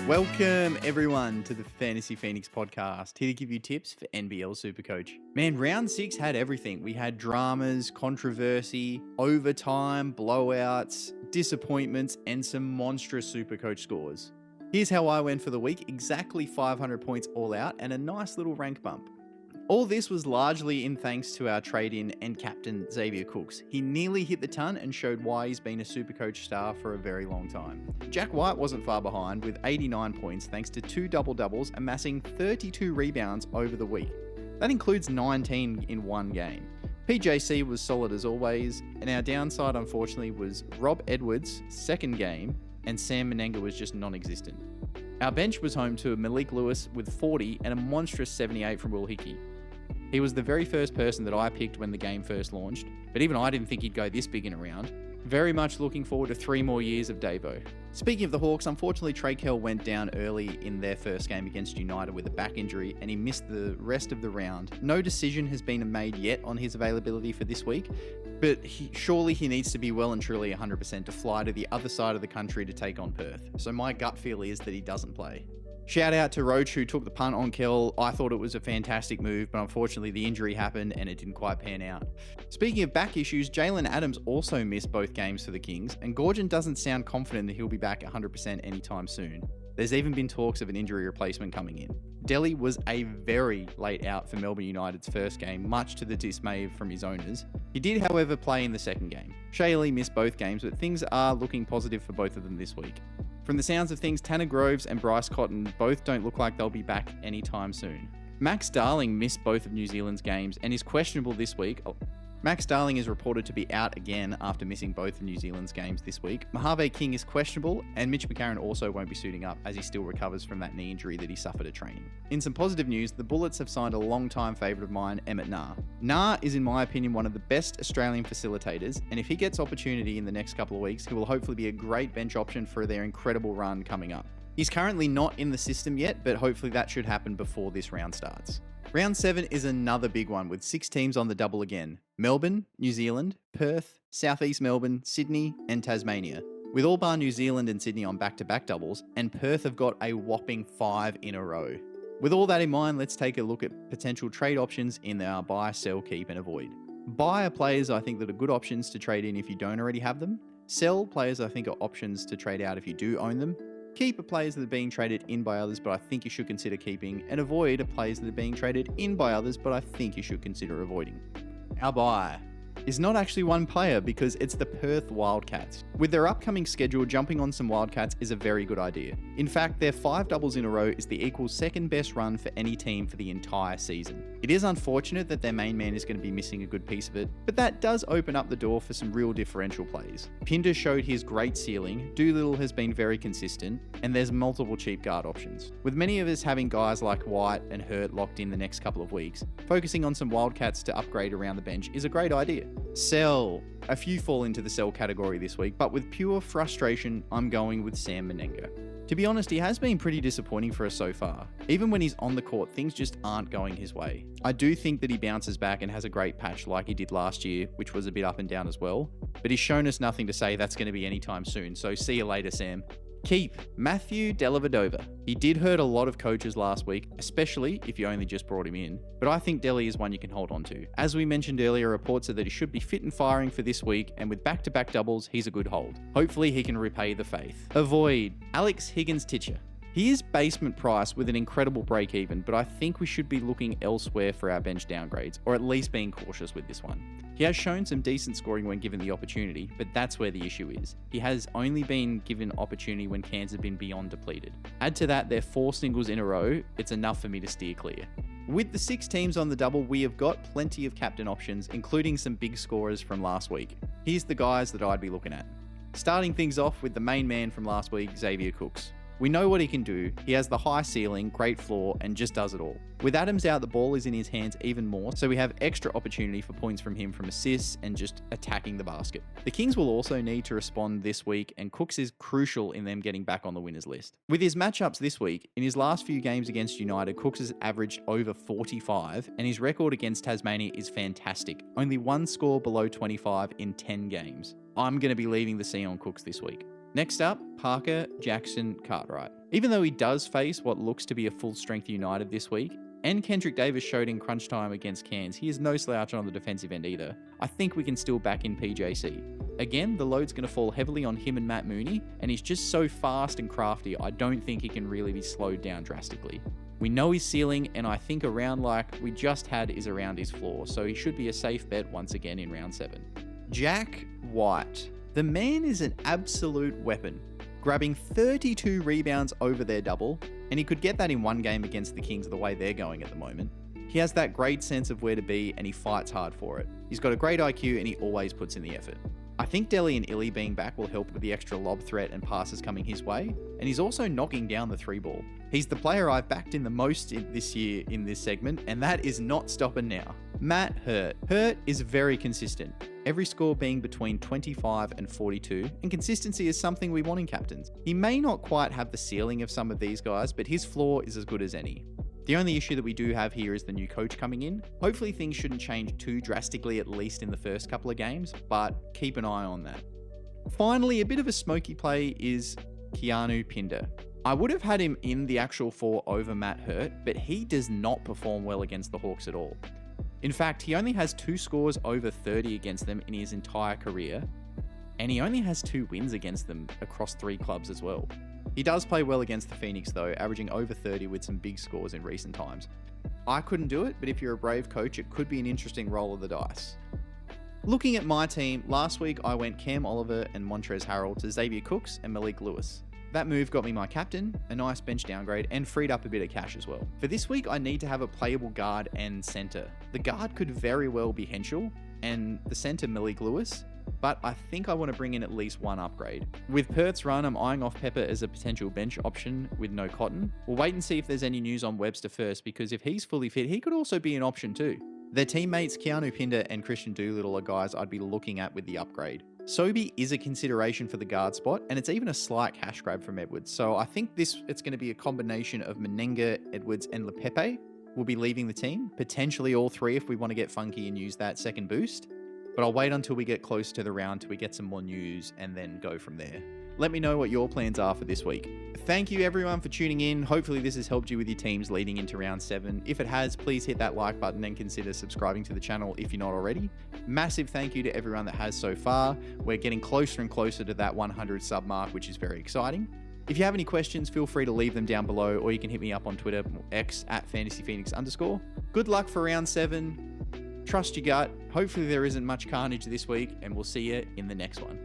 Welcome, everyone, to the Fantasy Phoenix podcast. Here to give you tips for NBL SuperCoach. Man, round 6 had everything. We had dramas, controversy, overtime, blowouts, disappointments, and some monstrous SuperCoach scores. Here's how I went for the week. Exactly 500 points all out and a nice little rank bump. All this was largely in thanks to our trade-in and captain Xavier Cooks. He nearly hit the ton and showed why he's been a SuperCoach star for a very long time. Jack White wasn't far behind with 89 points thanks to 2 double-doubles, amassing 32 rebounds over the week. That includes 19 in one game. PJC was solid as always, and our downside unfortunately was Rob Edwards' second game, and Sam Menenga was just non-existent. Our bench was home to Malik Lewis with 40 and a monstrous 78 from Will Hickey. He was the very first person that I picked when the game first launched, but even I didn't think he'd go this big in a round. Very much looking forward to 3 more years of Davo. Speaking of the Hawks, unfortunately Trey Kell went down early in their first game against United with a back injury and he missed the rest of the round. No decision has been made yet on his availability for this week, but surely he needs to be well and truly 100% to fly to the other side of the country to take on Perth. So my gut feel is that he doesn't play. Shout out to Roach who took the punt on Kell. I thought it was a fantastic move, but unfortunately the injury happened and it didn't quite pan out. Speaking of back issues, Jalen Adams also missed both games for the Kings, and Gorgon doesn't sound confident that he'll be back 100% anytime soon. There's even been talks of an injury replacement coming in. Delhi was a very late out for Melbourne United's first game, much to the dismay from his owners. He did, however, play in the second game. Shaylee missed both games, but things are looking positive for both of them this week. From the sounds of things, Tanner Groves and Bryce Cotton both don't look like they'll be back anytime soon. Max Darling missed both of New Zealand's games and is questionable this week. Max Darling is reported to be out again after missing both of New Zealand's games this week. Mojave King is questionable, and Mitch McCarron also won't be suiting up as he still recovers from that knee injury that he suffered at training. In some positive news, the Bullets have signed a long-time favourite of mine, Emmett Nah. Nah is, in my opinion, one of the best Australian facilitators, and if he gets opportunity in the next couple of weeks, he will hopefully be a great bench option for their incredible run coming up. He's currently not in the system yet, but hopefully that should happen before this round starts. Round 7 is another big one with 6 teams on the double again. Melbourne, New Zealand, Perth, Southeast Melbourne, Sydney, and Tasmania. With all bar New Zealand and Sydney on back-to-back doubles, and Perth have got a whopping 5 in a row. With all that in mind, let's take a look at potential trade options in our buy, sell, keep, and avoid. Buy are players I think that are good options to trade in if you don't already have them. Sell players I think are options to trade out if you do own them. Keep are players that are being traded in by others, but I think you should consider keeping. And avoid are players that are being traded in by others, but I think you should consider avoiding. Our buy is not actually one player because it's the Perth Wildcats. With their upcoming schedule, jumping on some Wildcats is a very good idea. In fact, their 5 doubles in a row is the equal second best run for any team for the entire season. It is unfortunate that their main man is going to be missing a good piece of it, but that does open up the door for some real differential plays. Pinder showed his great ceiling, Doolittle has been very consistent, and there's multiple cheap guard options. With many of us having guys like White and Hurt locked in the next couple of weeks, focusing on some Wildcats to upgrade around the bench is a great idea. Sell. A few fall into the sell category this week, but with pure frustration, I'm going with Sam Menenga. To be honest, he has been pretty disappointing for us so far. Even when he's on the court, things just aren't going his way. I do think that he bounces back and has a great patch like he did last year, which was a bit up and down as well, but he's shown us nothing to say that's going to be anytime soon, so see you later, Sam. Keep Matthew Dellavedova. He did hurt a lot of coaches last week, especially if you only just brought him in, but I think Delhi is one you can hold on to. As we mentioned earlier, reports are that he should be fit and firing for this week, and with back-to-back doubles, he's a good hold. Hopefully he can repay the faith. Avoid Alex Higgins-Titcher. He is basement price with an incredible break even, but I think we should be looking elsewhere for our bench downgrades, or at least being cautious with this one. He has shown some decent scoring when given the opportunity, but that's where the issue is. He has only been given opportunity when cans have been beyond depleted. Add to that their 4 singles in a row, it's enough for me to steer clear. With the 6 teams on the double, we have got plenty of captain options, including some big scorers from last week. Here's the guys that I'd be looking at. Starting things off with the main man from last week, Xavier Cooks. We know what he can do. He has the high ceiling, great floor, and just does it all. With Adams out, the ball is in his hands even more, so we have extra opportunity for points from him from assists and just attacking the basket. The Kings will also need to respond this week, and Cooks is crucial in them getting back on the winners list. With his matchups this week, in his last few games against United, Cooks has averaged over 45, and his record against Tasmania is fantastic. Only one score below 25 in 10 games. I'm going to be leaving the C on Cooks this week. Next up, Parker Jackson Cartwright. Even though he does face what looks to be a full-strength United this week, and Kendrick Davis showed in crunch time against Cairns, he is no slouch on the defensive end either. I think we can still back in PJC. Again, the load's going to fall heavily on him and Matt Mooney, and he's just so fast and crafty, I don't think he can really be slowed down drastically. We know his ceiling, and I think a round like we just had is around his floor, so he should be a safe bet once again in round 7. Jack White. The man is an absolute weapon, grabbing 32 rebounds over their double, and he could get that in one game against the Kings the way they're going at the moment. He has that great sense of where to be, and he fights hard for it. He's got a great IQ, and he always puts in the effort. I think Delhi and Illy being back will help with the extra lob threat and passes coming his way, and he's also knocking down the 3-ball. He's the player I've backed in the most this year in this segment, and that is not stopping now. Matt Hurt. Hurt is very consistent, every score being between 25 and 42, and consistency is something we want in captains. He may not quite have the ceiling of some of these guys, but his floor is as good as any. The only issue that we do have here is the new coach coming in. Hopefully things shouldn't change too drastically, at least in the first couple of games, but keep an eye on that. Finally, a bit of a smoky play is Keanu Pinder. I would have had him in the actual 4 over Matt Hurt, but he does not perform well against the Hawks at all. In fact, he only has 2 scores over 30 against them in his entire career, and he only has 2 wins against them across 3 clubs as well. He does play well against the Phoenix though, averaging over 30 with some big scores in recent times. I couldn't do it, but if you're a brave coach, it could be an interesting roll of the dice. Looking at my team, last week I went Cam Oliver and Montrezl Harrell to Xavier Cooks and Malik Lewis. That move got me my captain, a nice bench downgrade, and freed up a bit of cash as well. For this week, I need to have a playable guard and center. The guard could very well be Henschel, and the center Malik Lewis, but I think I want to bring in at least one upgrade. With Perth's run, I'm eyeing off Pepper as a potential bench option with no Cotton. We'll wait and see if there's any news on Webster first, because if he's fully fit, he could also be an option too. Their teammates Keanu Pinder and Christian Doolittle are guys I'd be looking at with the upgrade. Sobey is a consideration for the guard spot, and it's even a slight cash grab from Edwards. So I think it's going to be a combination of Menenga, Edwards, and Lepepe will be leaving the team. Potentially all 3 if we want to get funky and use that second boost. But I'll wait until we get close to the round till we get some more news and then go from there. Let me know what your plans are for this week. Thank you everyone for tuning in. Hopefully this has helped you with your teams leading into round 7. If it has, please hit that like button and consider subscribing to the channel if you're not already. Massive thank you to everyone that has so far. We're getting closer and closer to that 100 sub mark, which is very exciting. If you have any questions, feel free to leave them down below, or you can hit me up on Twitter, X @FantasyPhoenix_. Good luck for round 7. Trust your gut. Hopefully there isn't much carnage this week, and we'll see you in the next one.